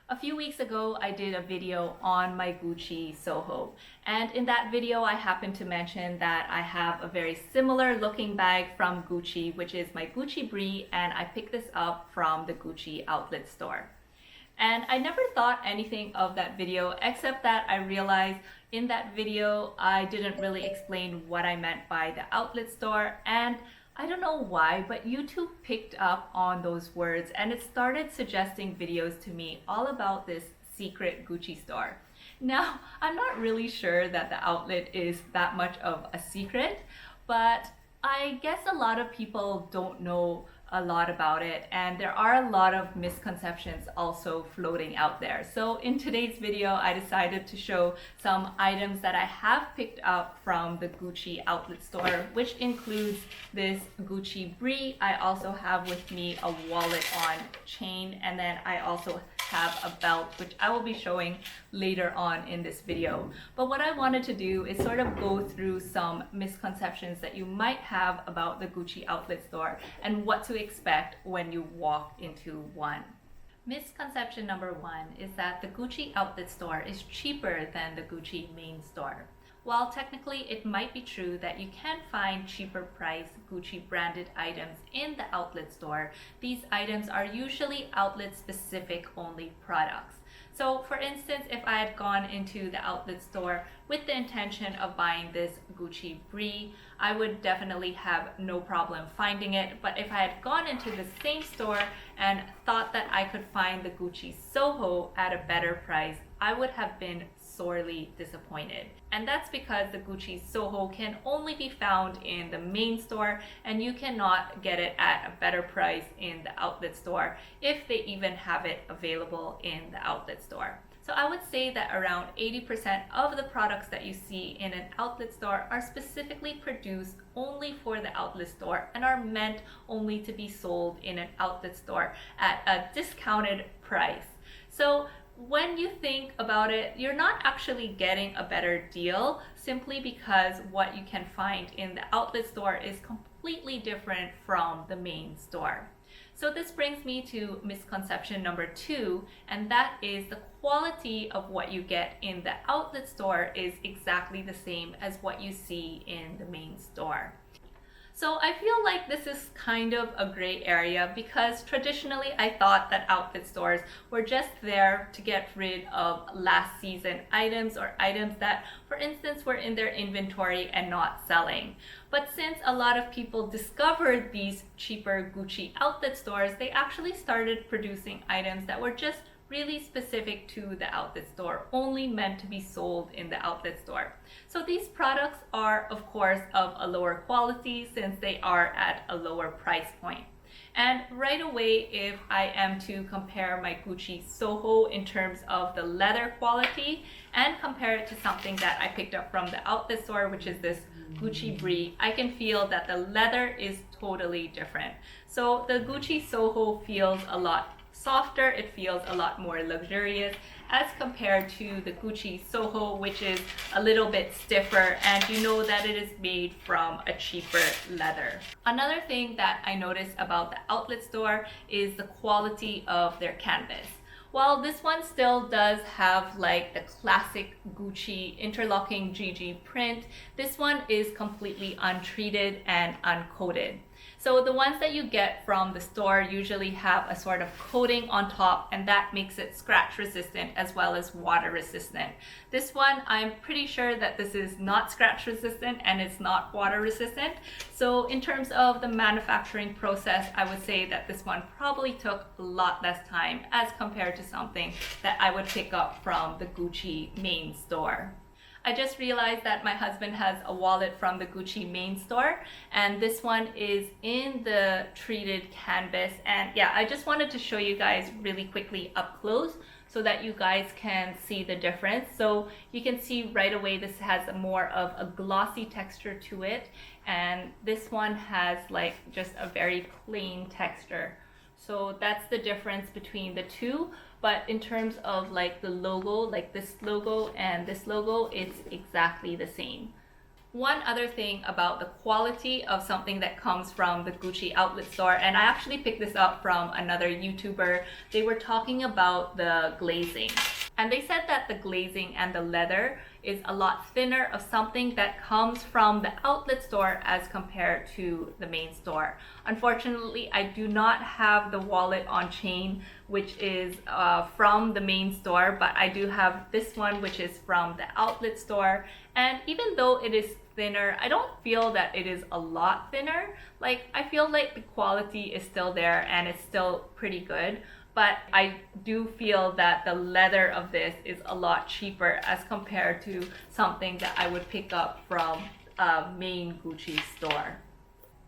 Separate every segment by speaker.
Speaker 1: A few weeks ago, I did a video on my Gucci Soho, and in that video, I happened to mention that I have a very similar looking bag from Gucci, which is my Gucci Brie, and I picked this up from the Gucci outlet store. And I never thought anything of that video, except that I realized in that video, I didn't really explain what I meant by the outlet store, and I don't know why, but YouTube picked up on those words and it started suggesting videos to me all about this secret Gucci store. Now, I'm not really sure that the outlet is that much of a secret, but I guess a lot of people don't know a lot about it, and there are a lot of misconceptions also floating out there. So in today's video, I decided to show some items that I have picked up from the Gucci outlet store, which includes this Gucci Brie. I also have with me a wallet on chain, and then I also have a belt, which I will be showing later on in this video. But what I wanted to do is sort of go through some misconceptions that you might have about the Gucci outlet store and what to expect when you walk into one. Misconception number one is that the Gucci outlet store is cheaper than the Gucci main store. While technically it might be true that you can find cheaper priced Gucci branded items in the outlet store, these items are usually outlet specific only products. So for instance, if I had gone into the outlet store with the intention of buying this Gucci Brie, I would definitely have no problem finding it. But if I had gone into the same store and thought that I could find the Gucci Soho at a better price, I would have been sorely disappointed. And that's because the Gucci Soho can only be found in the main store, and you cannot get it at a better price in the outlet store if they even have it available in the outlet store. So I would say that around 80% of the products that you see in an outlet store are specifically produced only for the outlet store and are meant only to be sold in an outlet store at a discounted price. So when you think about it, you're not actually getting a better deal simply because what you can find in the outlet store is completely different from the main store. So this brings me to misconception number two, and that is the quality of what you get in the outlet store is exactly the same as what you see in the main store. So I feel like this is kind of a gray area because traditionally I thought that outlet stores were just there to get rid of last season items or items that, for instance, were in their inventory and not selling. But since a lot of people discovered these cheaper Gucci outlet stores, they actually started producing items that were just really specific to the outlet store, only meant to be sold in the outlet store. So these products are, of course, of a lower quality since they are at a lower price point. And right away, if I am to compare my Gucci Soho in terms of the leather quality and compare it to something that I picked up from the outlet store, which is this Gucci Brie, I can feel that the leather is totally different. So the Gucci Soho feels a lot softer, it feels a lot more luxurious as compared to the Gucci Soho, which is a little bit stiffer, and you know that it is made from a cheaper leather. Another thing that I noticed about the outlet store is the quality of their canvas. While this one still does have like the classic Gucci interlocking GG print, this one is completely untreated and uncoated. So the ones that you get from the store usually have a sort of coating on top, and that makes it scratch resistant as well as water resistant. This one, I'm pretty sure that this is not scratch resistant and it's not water resistant. So in terms of the manufacturing process, I would say that this one probably took a lot less time as compared to something that I would pick up from the Gucci main store. I just realized that my husband has a wallet from the Gucci main store, and this one is in the treated canvas. And yeah, I just wanted to show you guys really quickly up close so that you guys can see the difference. So you can see right away this has more of a glossy texture to it, and this one has like just a very plain texture. So that's the difference between the two. But in terms of like the logo, like this logo and this logo, it's exactly the same. One other thing about the quality of something that comes from the Gucci outlet store, and I actually picked this up from another YouTuber. They were talking about the glazing, and they said that the glazing and the leather is a lot thinner of something that comes from the outlet store as compared to the main store. Unfortunately, I do not have the wallet on chain, which is from the main store, but I do have this one, which is from the outlet store. And even though it is thinner, I don't feel that it is a lot thinner. Like, I feel like the quality is still there and it's still pretty good. But I do feel that the leather of this is a lot cheaper as compared to something that I would pick up from a main Gucci store.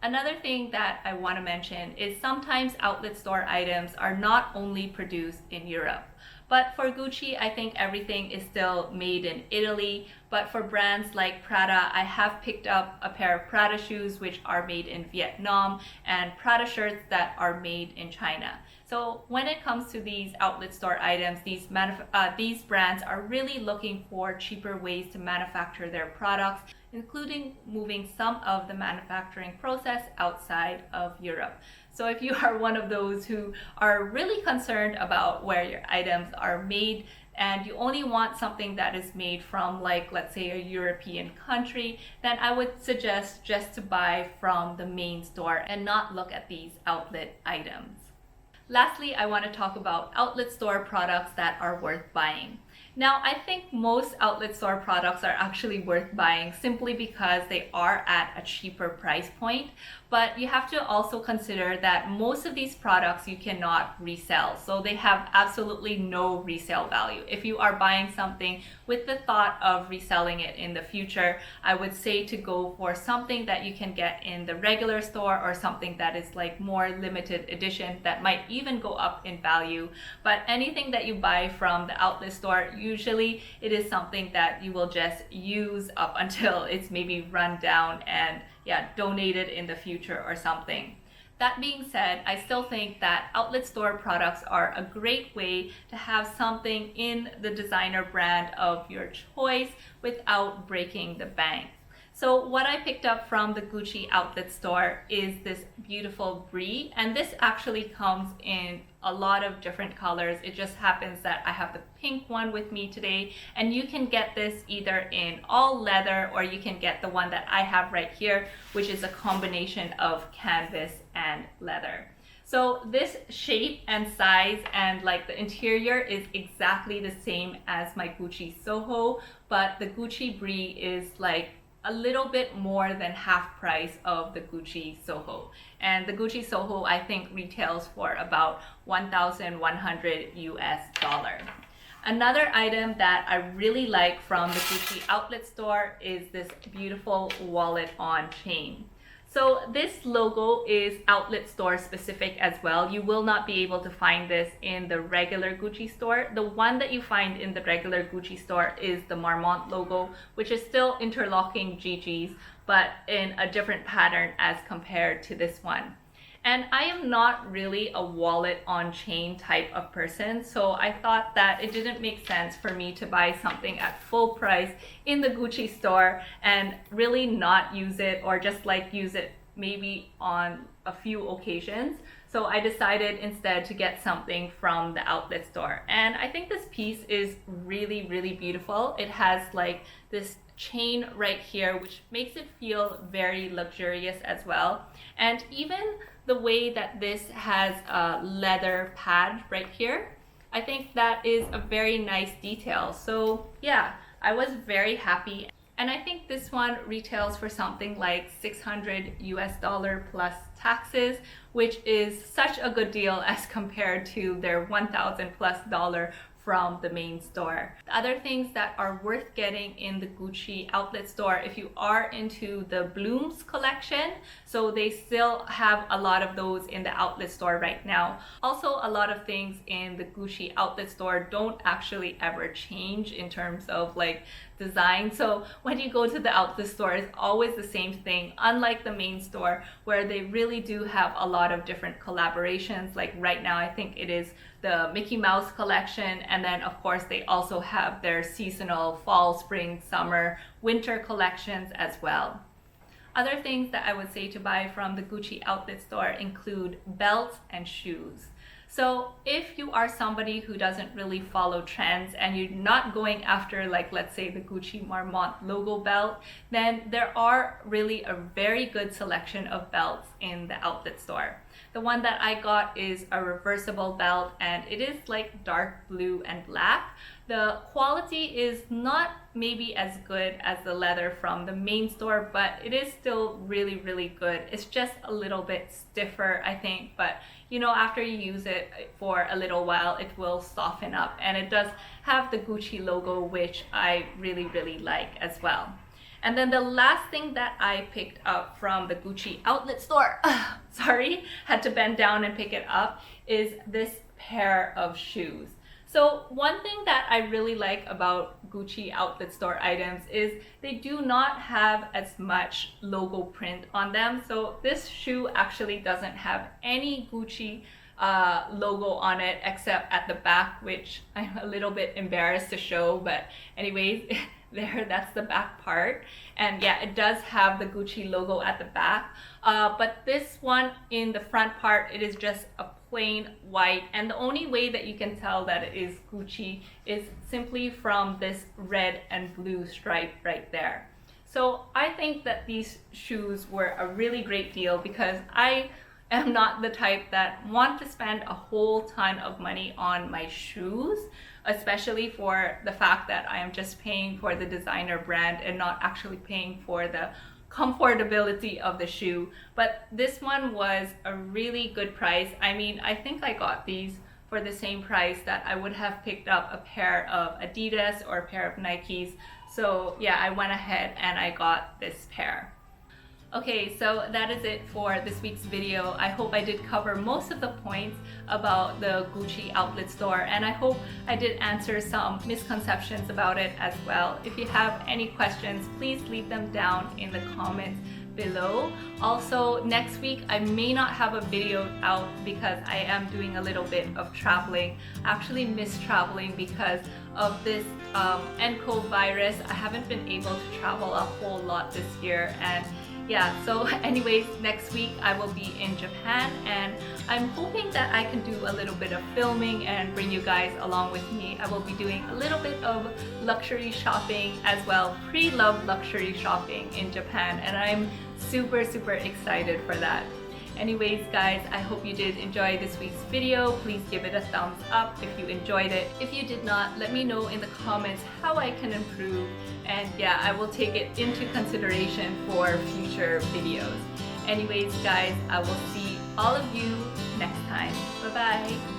Speaker 1: Another thing that I want to mention is sometimes outlet store items are not only produced in Europe. But for Gucci, I think everything is still made in Italy. But for brands like Prada, I have picked up a pair of Prada shoes which are made in Vietnam and Prada shirts that are made in China. So when it comes to these outlet store items, these brands are really looking for cheaper ways to manufacture their products, including moving some of the manufacturing process outside of Europe. So if you are one of those who are really concerned about where your items are made and you only want something that is made from, like, let's say a European country, then I would suggest just to buy from the main store and not look at these outlet items. Lastly, I want to talk about outlet store products that are worth buying. Now, I think most outlet store products are actually worth buying simply because they are at a cheaper price point. But you have to also consider that most of these products you cannot resell. So they have absolutely no resale value. If you are buying something with the thought of reselling it in the future, I would say to go for something that you can get in the regular store or something that is like more limited edition that might even go up in value. But anything that you buy from the outlet store, usually it is something that you will just use up until it's maybe run down and donated in the future or something. That being said, I still think that outlet store products are a great way to have something in the designer brand of your choice without breaking the bank. So what I picked up from the Gucci outlet store is this beautiful brie, and this actually comes in a lot of different colors. It just happens that I have the pink one with me today, and you can get this either in all leather or you can get the one that I have right here, which is a combination of canvas and leather. So this shape and size and like the interior is exactly the same as my Gucci Soho, but the Gucci brie is like a little bit more than half price of the Gucci Soho. And the Gucci Soho, I think, retails for about $1,100 US. Another item that I really like from the Gucci outlet store is this beautiful wallet on chain. So this logo is outlet store specific as well. You will not be able to find this in the regular Gucci store. The one that you find in the regular Gucci store is the Marmont logo, which is still interlocking GGs, but in a different pattern as compared to this one. And I am not really a wallet on chain type of person, so I thought that it didn't make sense for me to buy something at full price in the Gucci store and really not use it, or just like use it maybe on a few occasions. So I decided instead to get something from the outlet store. And I think this piece is really, really beautiful. It has like this chain right here, which makes it feel very luxurious as well. And even the way that this has a leather pad right here, I think that is a very nice detail. So yeah, I was very happy. And I think this one retails for something like $600 US plus taxes, which is such a good deal as compared to their $1,000 plus from the main store. The other things that are worth getting in the Gucci outlet store, if you are into the Blooms collection, so they still have a lot of those in the outlet store right now. Also, a lot of things in the Gucci outlet store don't actually ever change in terms of like design. So when you go to the outlet store, it's always the same thing, unlike the main store where they really do have a lot of different collaborations. Like right now, I think it is the Mickey Mouse collection, and then of course they also have their seasonal fall, spring, summer, winter collections as well. Other things that I would say to buy from the Gucci outlet store include belts and shoes. So if you are somebody who doesn't really follow trends and you're not going after, like, let's say the Gucci Marmont logo belt, then there are really a very good selection of belts in the outlet store. The one that I got is a reversible belt, and it is like dark blue and black. The quality is not maybe as good as the leather from the main store, but it is still really, really good. It's just a little bit stiffer, I think, but you know, after you use it for a little while, it will soften up, and it does have the Gucci logo, which I really, really like as well. And then the last thing that I picked up from the Gucci outlet store, sorry, had to bend down and pick it up, is this pair of shoes. So one thing that I really like about Gucci outlet store items is they do not have as much logo print on them. So this shoe actually doesn't have any Gucci logo on it except at the back, which I'm a little bit embarrassed to show, but anyways, there, that's the back part. And yeah, it does have the Gucci logo at the back, but this one in the front part, it is just a plain white, and the only way that you can tell that it is Gucci is simply from this red and blue stripe right there. So I think that these shoes were a really great deal because I am not the type that want to spend a whole ton of money on my shoes, especially for the fact that I am just paying for the designer brand and not actually paying for the comfortability of the shoe. But this one was a really good price. I mean, I think I got these for the same price that I would have picked up a pair of Adidas or a pair of Nikes. So yeah, I went ahead and I got this pair. Okay, so that is it for this week's video. I hope I did cover most of the points about the Gucci outlet store, and I hope I did answer some misconceptions about it as well. If you have any questions, please leave them down in the comments below. Also, next week I may not have a video out because I am doing a little bit of traveling. I actually miss traveling because of this nCoV virus. I haven't been able to travel a whole lot this year, and yeah, so anyways, next week I will be in Japan, and I'm hoping that I can do a little bit of filming and bring you guys along with me. I will be doing a little bit of luxury shopping as well, pre-loved luxury shopping in Japan, and I'm super excited for that. Anyways guys, I hope you did enjoy this week's video. Please give it a thumbs up if you enjoyed it. If you did not, let me know in the comments how I can improve, and yeah, I will take it into consideration for future videos. Anyways guys, I will see all of you next time. Bye bye.